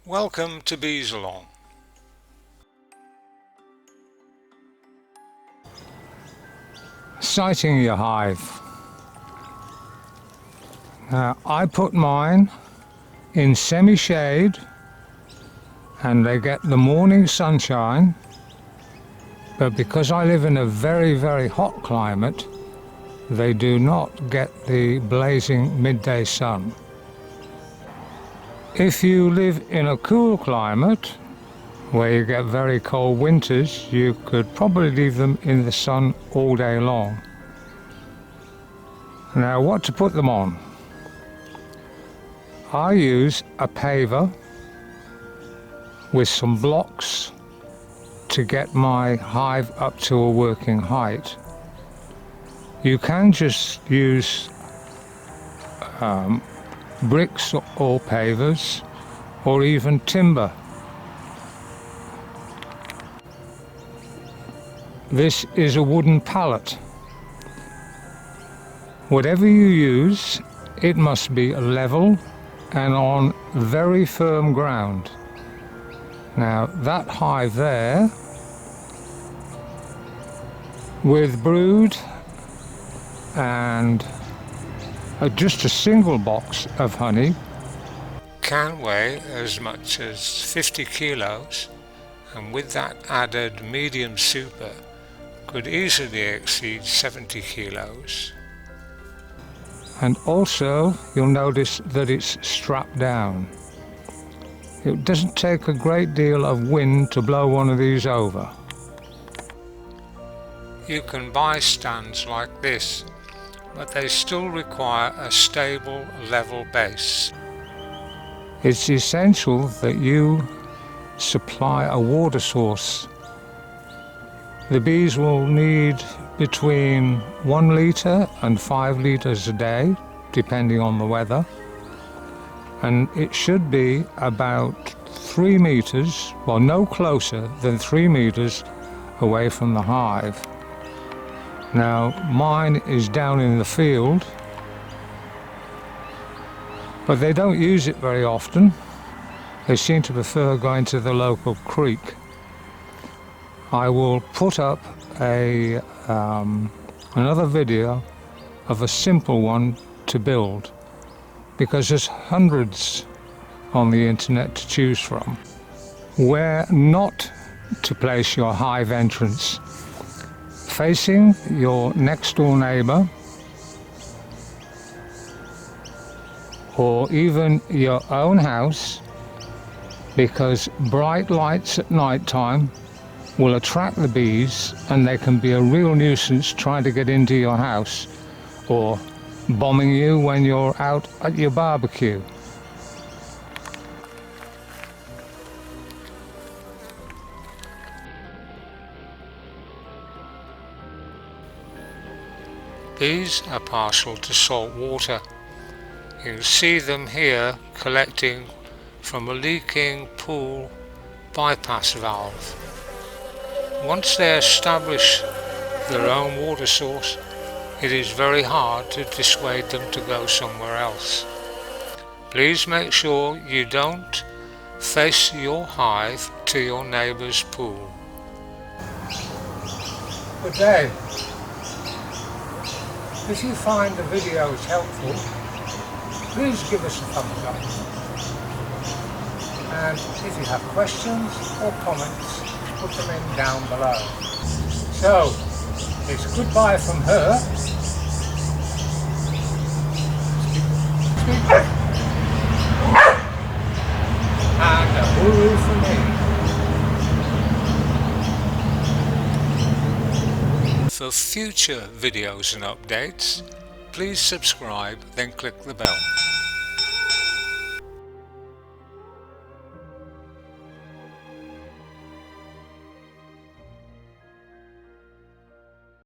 Welcome to Bees Along. Siting your hive. Now, I put mine in semi-shade and they get the morning sunshine, but because I live in a very hot climate, they do not get the blazing midday sun. If you live in a cool climate where you get very cold winters, you could probably leave them in the sun all day long. Now, what to put them on? I use a paver with some blocks to get my hive up to a working height. You can just use bricks or pavers, or even timber. This is a wooden pallet. Whatever you use, it must be level and on very firm ground. Now, that hive there, with brood and just a single box of honey, Can weigh as much as 50 kilos, and with that added medium super could easily exceed 70 kilos. and also you'll notice that it's strapped down. It doesn't take a great deal of wind to blow one of these over. You can buy stands like this, but they still require a stable, level base. It's essential that you supply a water source. The bees will need between 1 litre and 5 litres a day, depending on the weather. And it should be about 3 metres, well, no closer than 3 metres away from the hive. Now, mine is down in the field, but they don't use it very often. They seem to prefer going to the local creek. I will put up another video of a simple one to build, because there's hundreds on the internet to choose from. Where not to place your hive entrance: facing your next door neighbour, or even your own house, because bright lights at night time will attract the bees and they can be a real nuisance trying to get into your house or bombing you when you're out at your barbecue. Bees are partial to salt water. You can see them here collecting from a leaking pool bypass valve. Once they establish their own water source, it is very hard to dissuade them to go somewhere else. Please make sure you don't face your hive to your neighbour's pool. Good day. If you find the videos helpful, please give us a thumbs up. And if you have questions or comments, put them in down below. So, it's goodbye from her. And a hooroo for me. For future videos and updates, please subscribe, then click the bell.